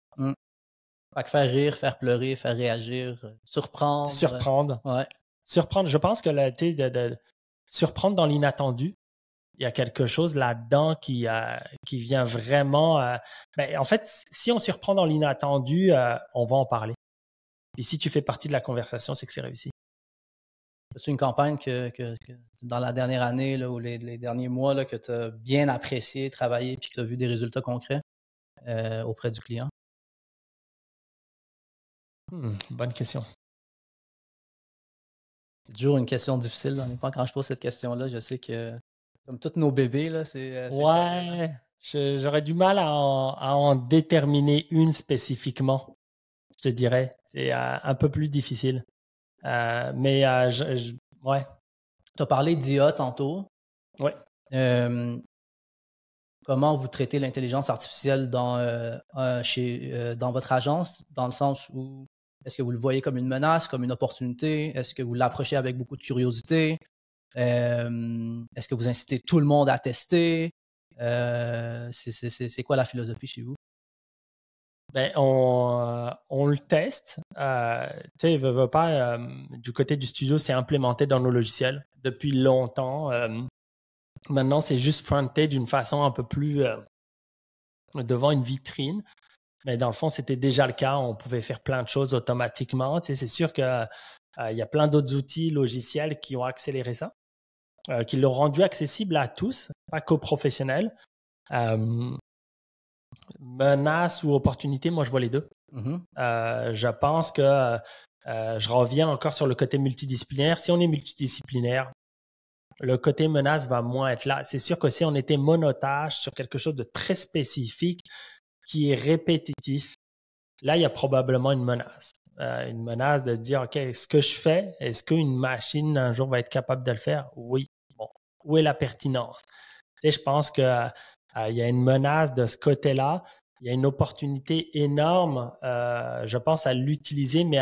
Fait que faire rire, faire pleurer, faire réagir, surprendre. Surprendre. Ouais. Surprendre. Je pense que de surprendre dans l'inattendu, il y a quelque chose là-dedans qui vient vraiment. En fait, si on surprend dans l'inattendu, on va en parler. Et si tu fais partie de la conversation, c'est que c'est réussi. As-tu une campagne que dans la dernière année là, ou les derniers mois là, que tu as bien apprécié, travaillé et que tu as vu des résultats concrets auprès du client? Bonne question. C'est toujours une question difficile. Quand je pose cette question-là, je sais que comme tous nos bébés, là, c'est. Ouais, j'aurais du mal à en déterminer une spécifiquement, je te dirais. C'est un peu plus difficile. Ouais. Tu as parlé d'IA tantôt. Ouais. Comment vous traitez l'intelligence artificielle dans votre agence, dans le sens où est-ce que vous le voyez comme une menace, comme une opportunité? Est-ce que vous l'approchez avec beaucoup de curiosité? Est-ce que vous incitez tout le monde à tester? C'est quoi la philosophie chez vous? Ben, on le teste. Tu sais, veut pas, du côté du studio, c'est implémenté dans nos logiciels depuis longtemps. Maintenant, c'est juste fronté d'une façon un peu plus devant une vitrine. Mais dans le fond, c'était déjà le cas. On pouvait faire plein de choses automatiquement. Tu sais, c'est sûr qu'il y a plein d'autres outils logiciels qui ont accéléré ça, qui l'ont rendu accessible à tous, pas qu'aux professionnels. Menace ou opportunité, moi, je vois les deux. Je pense que je reviens encore sur le côté multidisciplinaire. Si on est multidisciplinaire, le côté menace va moins être là. C'est sûr que si on était monotage sur quelque chose de très spécifique qui est répétitif, là, il y a probablement une menace. Une menace de dire, OK, ce que je fais, est-ce qu'une machine un jour va être capable de le faire? Oui. Bon, où est la pertinence? Tu sais, je pense qu'il y a une menace de ce côté-là. Il y a une opportunité énorme, je pense, à l'utiliser, mais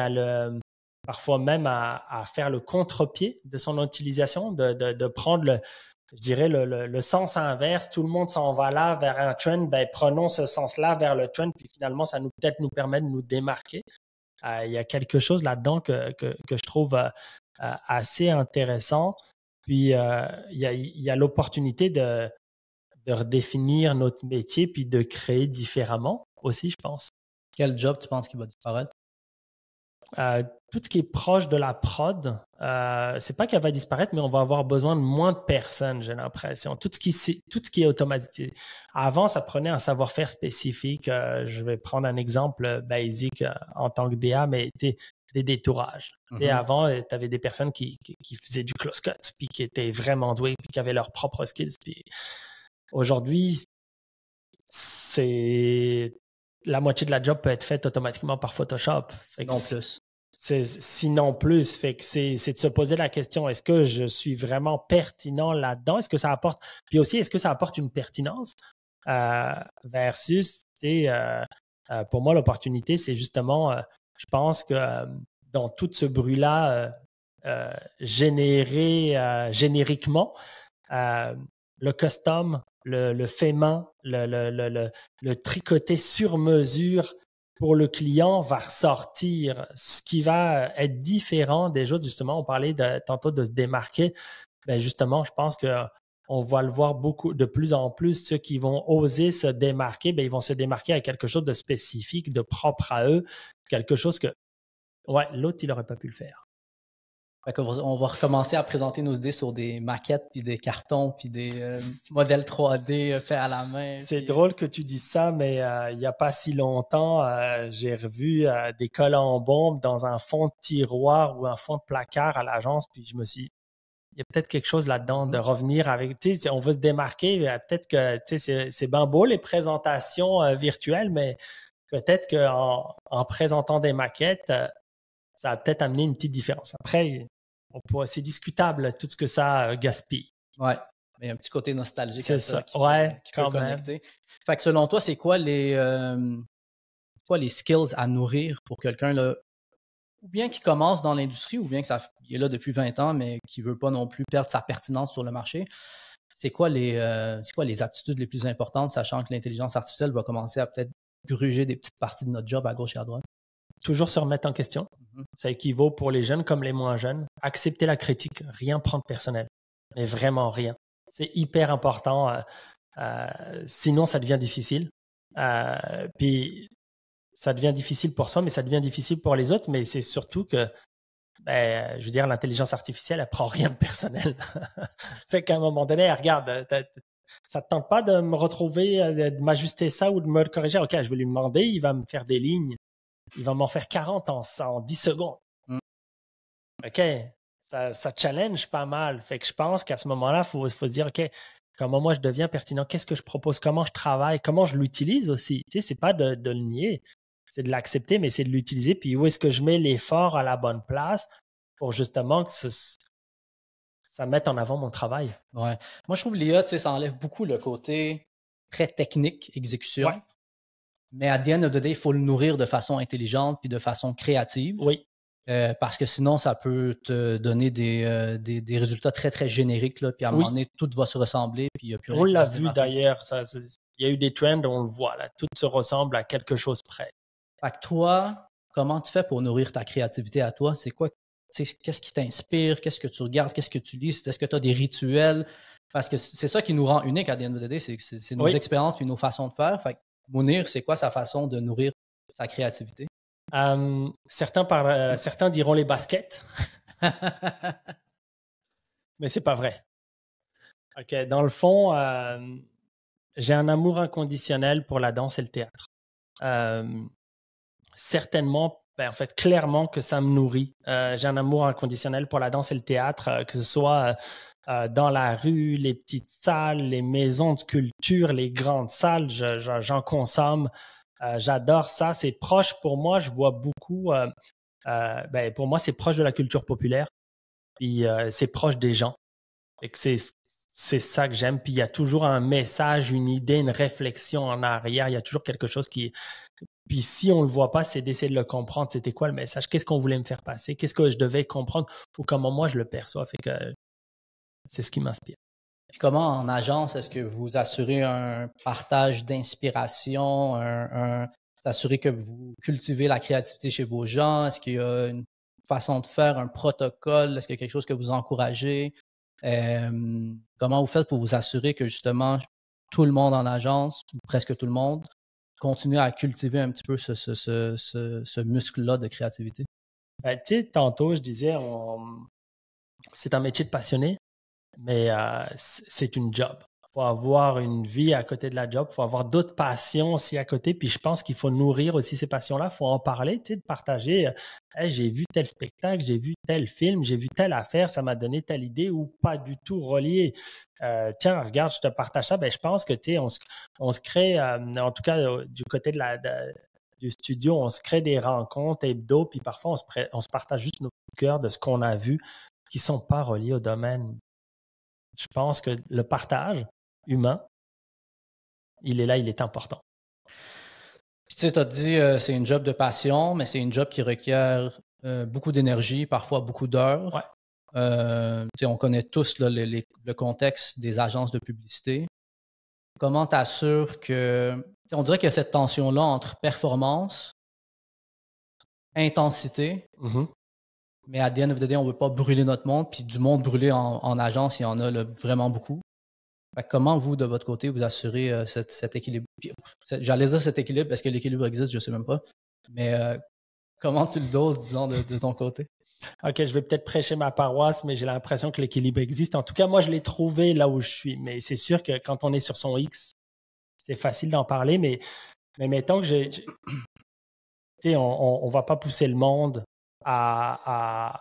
parfois même à faire le contre-pied de son utilisation, de prendre je dirais, le sens inverse. Tout le monde s'en va là vers un trend. Ben, prenons ce sens-là vers le trend, puis finalement, ça peut-être nous permet de nous démarquer. Il y a quelque chose là-dedans que je trouve assez intéressant. Puis, il y a l'opportunité de redéfinir notre métier puis de créer différemment aussi, je pense. Quel job tu penses qui va disparaître? Tout ce qui est proche de la prod, c'est pas qu'elle va disparaître, mais on va avoir besoin de moins de personnes, j'ai l'impression. Tout ce qui est automatisé. Avant, ça prenait un savoir-faire spécifique. Je vais prendre un exemple basique en tant que DA, mais des détourages. Avant, tu avais des personnes qui faisaient du close cut, puis qui étaient vraiment douées, puis qui avaient leurs propres skills. Puis aujourd'hui, la moitié de la job peut être faite automatiquement par Photoshop. Non plus. Sinon plus. Fait que c'est de se poser la question, est-ce que je suis vraiment pertinent là-dedans? Est-ce que ça apporte... Puis aussi, est-ce que ça apporte une pertinence? Versus, pour moi, l'opportunité, c'est justement, je pense que dans tout ce bruit-là généré génériquement, le custom, le fait main, le tricoté sur mesure pour le client va ressortir. Ce qui va être différent des autres, justement, on parlait tantôt de se démarquer. Ben justement, je pense qu'on va le voir de plus en plus. Ceux qui vont oser se démarquer, ben ils vont se démarquer à quelque chose de spécifique, de propre à eux, quelque chose que l'autre, il n'aurait pas pu le faire. On va recommencer à présenter nos idées sur des maquettes, puis des cartons, puis des modèles 3D faits à la main. C'est drôle que tu dises ça, mais il n'y a pas si longtemps, j'ai revu des colles en bombe dans un fond de tiroir ou un fond de placard à l'agence, puis je me suis dit, il y a peut-être quelque chose là-dedans de revenir avec, tu sais, on veut se démarquer, peut-être que, tu sais, c'est bien beau les présentations virtuelles, mais peut-être qu'en présentant des maquettes, ça va peut-être amener une petite différence. Après, c'est discutable tout ce que ça gaspille. Ouais, mais il y a un petit côté nostalgique à ça qui peut connecter. Fait que selon toi, c'est quoi les skills à nourrir pour quelqu'un là, ou bien qui commence dans l'industrie, ou bien qu'il est là depuis 20 ans, mais qui ne veut pas non plus perdre sa pertinence sur le marché? C'est quoi les aptitudes les plus importantes, sachant que l'intelligence artificielle va commencer à peut-être gruger des petites parties de notre job à gauche et à droite? Toujours se remettre en question. Ça équivaut pour les jeunes comme les moins jeunes. Accepter la critique, rien prendre personnel, mais vraiment rien. C'est hyper important. Sinon, ça devient difficile. Puis, ça devient difficile pour soi, mais ça devient difficile pour les autres. Mais c'est surtout que, je veux dire, l'intelligence artificielle, elle prend rien de personnel. Fait qu'à un moment donné, elle regarde, ça te tente pas de me retrouver, de m'ajuster ça ou de me le corriger. OK, je vais lui demander, il va me faire des lignes. Il va m'en faire 40 en 10 secondes. OK, ça challenge pas mal. Fait que je pense qu'à ce moment-là, il faut se dire, OK, comment moi je deviens pertinent? Qu'est-ce que je propose? Comment je travaille? Comment je l'utilise aussi? Tu sais, c'est pas de le nier, c'est de l'accepter, mais c'est de l'utiliser. Puis où est-ce que je mets l'effort à la bonne place pour justement que ça mette en avant mon travail? Ouais. Moi, je trouve que l'IA, tu sais, ça enlève beaucoup le côté très technique, exécution. Ouais. Mais à the end of the day, il faut le nourrir de façon intelligente puis de façon créative. Oui. Parce que sinon, ça peut te donner des résultats très, très génériques. Là, puis à un moment donné, tout va se ressembler. Puis on l'a vu d'ailleurs. Il y a eu des trends, on le voit. Là, tout se ressemble à quelque chose près. Fait que toi, comment tu fais pour nourrir ta créativité à toi? C'est quoi? Qu'est-ce qui t'inspire? Qu'est-ce que tu regardes? Qu'est-ce que tu lis? Est-ce que tu as des rituels? Parce que c'est ça qui nous rend unique à the end of the day. C'est nos expériences puis nos façons de faire. Fait que Mounir, c'est quoi sa façon de nourrir sa créativité? Certains diront les baskets. Mais c'est pas vrai. OK, dans le fond, j'ai un amour inconditionnel pour la danse et le théâtre. Certainement, en fait, clairement que ça me nourrit. J'ai un amour inconditionnel pour la danse et le théâtre, que ce soit dans la rue, les petites salles, les maisons de culture, les grandes salles, j'en consomme. J'adore ça. C'est proche pour moi. Je vois beaucoup. Pour moi, c'est proche de la culture populaire. Puis c'est proche des gens. Et que c'est ça que j'aime. Puis il y a toujours un message, une idée, une réflexion en arrière. Il y a toujours quelque chose qui... Puis si on ne le voit pas, c'est d'essayer de le comprendre. C'était quoi le message? Qu'est-ce qu'on voulait me faire passer? Qu'est-ce que je devais comprendre? Ou comment moi je le perçois? Fait que c'est ce qui m'inspire. Puis comment en agence, est-ce que vous assurez un partage d'inspiration, s'assurer que vous cultivez la créativité chez vos gens? Est-ce qu'il y a une façon de faire, un protocole? Est-ce qu'il y a quelque chose que vous encouragez? Comment vous faites pour vous assurer que justement tout le monde en agence, ou presque tout le monde, continue à cultiver un petit peu ce muscle-là de créativité? Tu sais, tantôt, je disais, c'est un métier de passionné, mais c'est une job. Il faut avoir une vie à côté de la job, il faut avoir d'autres passions aussi à côté. Puis je pense qu'il faut nourrir aussi ces passions-là. Il faut en parler, tu sais, de partager. Hey, j'ai vu tel spectacle, j'ai vu tel film, j'ai vu telle affaire, ça m'a donné telle idée ou pas du tout relié. Tiens, regarde, je te partage ça. Ben, je pense que tu sais, on se crée, en tout cas du côté du studio, on se crée des rencontres hebdo, puis parfois on se partage juste nos coups de cœur de ce qu'on a vu qui ne sont pas reliés au domaine. Je pense que le partage humain, il est là, il est important. Puis tu sais, tu as dit c'est une job de passion, mais c'est une job qui requiert beaucoup d'énergie, parfois beaucoup d'heures. Ouais. Tu sais, on connaît tous là, le contexte des agences de publicité. Comment tu assures que... On dirait qu'il y a cette tension-là entre performance, intensité, mais à the end of the day, on ne veut pas brûler notre monde, puis du monde brûlé en agence, il y en a là, vraiment beaucoup. Fait que comment vous, de votre côté, vous assurez cet équilibre? J'allais dire cet équilibre parce que l'équilibre existe, je ne sais même pas. Mais comment tu le doses, disons, de ton côté? OK, je vais peut-être prêcher ma paroisse, mais j'ai l'impression que l'équilibre existe. En tout cas, moi, je l'ai trouvé là où je suis. Mais c'est sûr que quand on est sur son X, c'est facile d'en parler. Mais mettons que on ne va pas pousser le monde à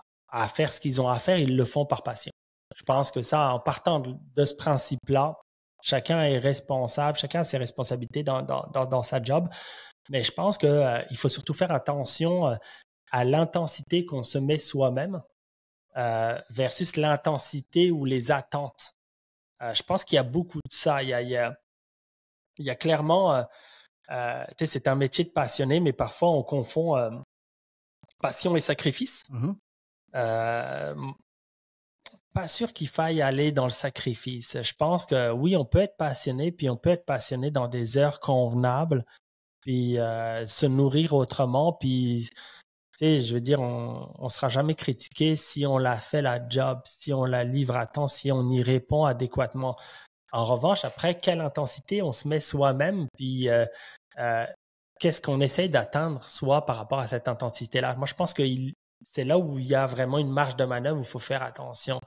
faire ce qu'ils ont à faire. Ils le font par passion. Je pense que ça, en partant de ce principe-là, chacun est responsable, chacun a ses responsabilités dans sa job. Mais je pense qu'il faut surtout faire attention à l'intensité qu'on se met soi-même versus l'intensité ou les attentes. Je pense qu'il y a beaucoup de ça. Il y a clairement, c'est un métier de passionné, mais parfois on confond passion et sacrifice. Pas sûr qu'il faille aller dans le sacrifice. Je pense que oui, on peut être passionné, puis on peut être passionné dans des heures convenables, puis se nourrir autrement, puis je veux dire, on ne sera jamais critiqué si on la fait la job, si on la livre à temps, si on y répond adéquatement. En revanche, après, quelle intensité on se met soi-même, puis qu'est-ce qu'on essaye d'atteindre soi par rapport à cette intensité-là? Moi, je pense que c'est là où il y a vraiment une marge de manœuvre où il faut faire attention.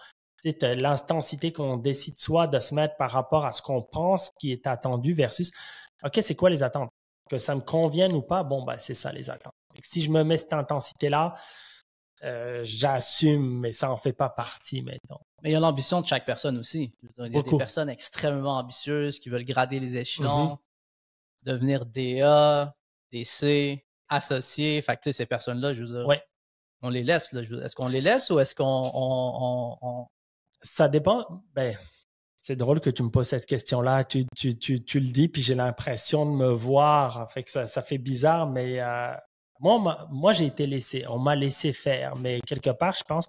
L'intensité qu'on décide soit de se mettre par rapport à ce qu'on pense qui est attendu versus, OK, c'est quoi les attentes? Que ça me convienne ou pas, bon, ben, c'est ça les attentes. Si je me mets cette intensité-là, j'assume, mais ça n'en fait pas partie, mettons. Mais il y a l'ambition de chaque personne aussi. Il y a des personnes extrêmement ambitieuses qui veulent grader les échelons, devenir DA, DC, associé. Fait que tu sais, ces personnes-là, je veux dire, on les laisse. Est-ce qu'on les laisse ou est-ce qu'on... Ça dépend. Ben, c'est drôle que tu me poses cette question-là. Tu le dis, puis j'ai l'impression de me voir. Fait que ça fait bizarre, mais moi, j'ai été laissé. On m'a laissé faire. Mais quelque part, je pense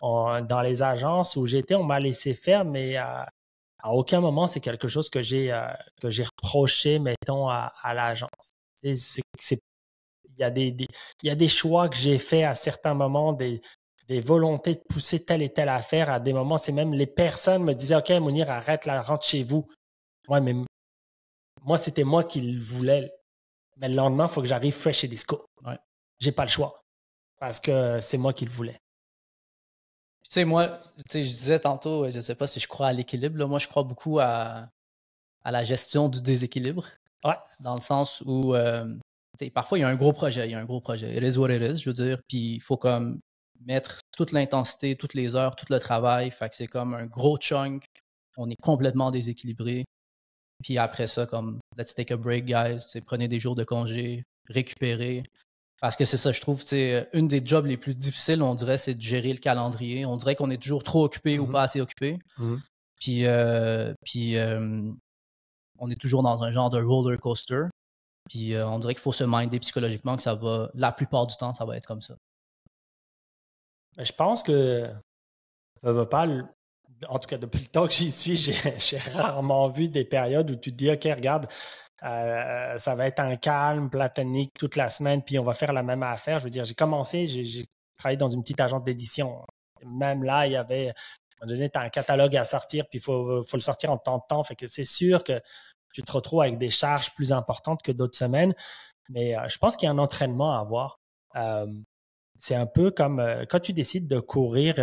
dans les agences où j'étais, on m'a laissé faire, mais à aucun moment, c'est quelque chose que j'ai reproché, mettons, à l'agence. Il y a des choix que j'ai faits à certains moments, des volontés de pousser telle et telle affaire. À des moments, c'est même les personnes me disaient « OK, Mounir, arrête là, rentre chez vous. » Ouais, mais moi, c'était moi qui le voulais. Mais le lendemain, il faut que j'arrive fresh et disco. Ouais. J'ai pas le choix parce que c'est moi qui le voulais. Tu sais, moi, je disais tantôt, je ne sais pas si je crois à l'équilibre. Là. Moi, je crois beaucoup à la gestion du déséquilibre. Ouais. Dans le sens où, parfois, il y a un gros projet. It is what it is, je veux dire. Puis, il faut comme mettre toute l'intensité, toutes les heures, tout le travail. Fait que c'est comme un gros chunk. On est complètement déséquilibré. Puis après ça, comme, let's take a break, guys. Prenez des jours de congé, récupérez. Parce que c'est ça, je trouve, une des jobs les plus difficiles, on dirait, c'est de gérer le calendrier. On dirait qu'on est toujours trop occupé ou pas assez occupé. Puis, on est toujours dans un genre de roller coaster. Puis on dirait qu'il faut se minder psychologiquement que ça va, la plupart du temps, ça va être comme ça. Je pense que ça va pas. En tout cas, depuis le temps que j'y suis, j'ai rarement vu des périodes où tu te dis, OK, regarde, ça va être un calme platonique toute la semaine, puis on va faire la même affaire. Je veux dire, j'ai commencé, j'ai travaillé dans une petite agence d'édition. Même là, il y avait, à un moment donné, tu as un catalogue à sortir, puis il faut le sortir en temps de temps. Fait que c'est sûr que tu te retrouves avec des charges plus importantes que d'autres semaines. Mais je pense qu'il y a un entraînement à avoir. C'est un peu comme quand tu décides de courir,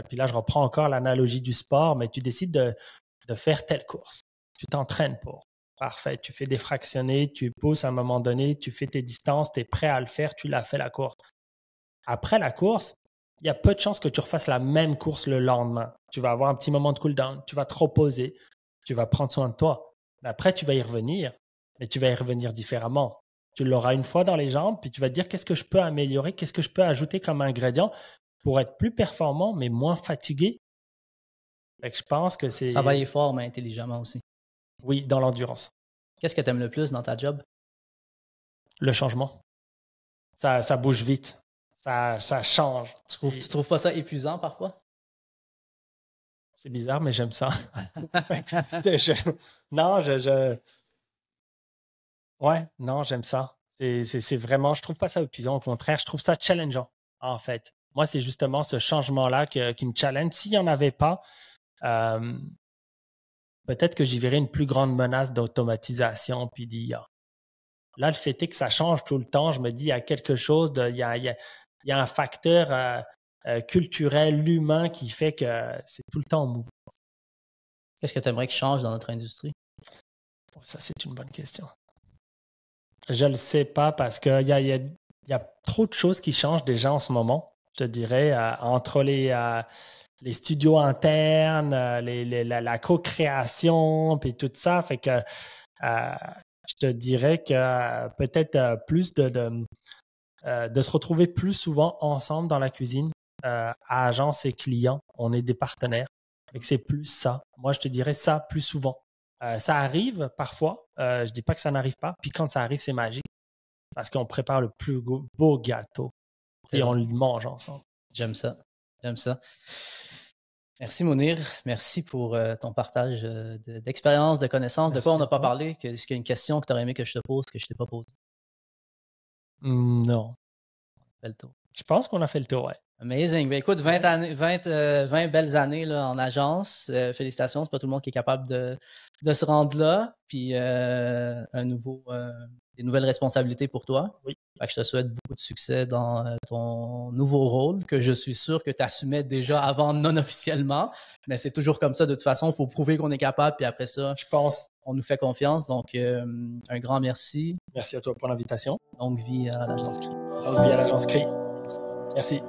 puis là, je reprends encore l'analogie du sport, mais tu décides de faire telle course. Tu t'entraînes pour. Parfait. Tu fais des fractionnés, tu pousses à un moment donné, tu fais tes distances, tu es prêt à le faire, tu l'as fait la course. Après la course, il y a peu de chances que tu refasses la même course le lendemain. Tu vas avoir un petit moment de cool-down, tu vas te reposer, tu vas prendre soin de toi. Mais après, tu vas y revenir, mais tu vas y revenir différemment. Tu l'auras une fois dans les jambes, puis tu vas te dire qu'est-ce que je peux améliorer, qu'est-ce que je peux ajouter comme ingrédient pour être plus performant, mais moins fatigué. Fait que je pense que c'est... Travailler fort, mais intelligemment aussi. Oui, dans l'endurance. Qu'est-ce que tu aimes le plus dans ta job? Le changement. Ça bouge vite. Ça change. Tu trouves pas ça épuisant parfois? C'est bizarre, mais j'aime ça. Ouais, non, j'aime ça. C'est vraiment, je trouve pas ça épuisant. Au contraire, je trouve ça challengeant, en fait. Moi, c'est justement ce changement-là qui me challenge. S'il n'y en avait pas, peut-être que j'y verrais une plus grande menace d'automatisation puis d'IA. Là, le fait est que ça change tout le temps. Je me dis, il y a quelque chose, il y a un facteur culturel, humain qui fait que c'est tout le temps en mouvement. Qu'est-ce que tu aimerais qu'il change dans notre industrie? Ça, c'est une bonne question. Je ne le sais pas parce qu'il y a trop de choses qui changent déjà en ce moment, je te dirais, entre les studios internes, la co-création, puis tout ça. Fait que je te dirais que peut-être plus de se retrouver plus souvent ensemble dans la cuisine, à agence et clients. On est des partenaires. Fait que c'est plus ça. Moi, je te dirais ça plus souvent. Ça arrive parfois. Je dis pas que ça n'arrive pas. Puis quand ça arrive, c'est magique. Parce qu'on prépare le plus beau gâteau et on le mange ensemble. J'aime ça. J'aime ça. Merci Mounir. Merci pour ton partage d'expérience, de connaissances. Merci de quoi on n'a pas toi. parlé? Est-ce qu'il y a une question que tu aurais aimé que je te pose, que je ne t'ai pas posée? Non. On fait le tour. Je pense qu'on a fait le tour, ouais. Amazing. Ben, écoute, 20 belles années là, en agence. Félicitations. C'est pas tout le monde qui est capable de se rendre là. Puis des nouvelles responsabilités pour toi. Oui. Fait que je te souhaite beaucoup de succès dans ton nouveau rôle que je suis sûr que tu assumais déjà avant non officiellement. Mais c'est toujours comme ça. De toute façon, il faut prouver qu'on est capable. Puis après ça, je pense, on nous fait confiance. Donc, un grand merci. Merci à toi pour l'invitation. Longue vie à l'Agence CRI. Longue vie à l'Agence CRI. Merci.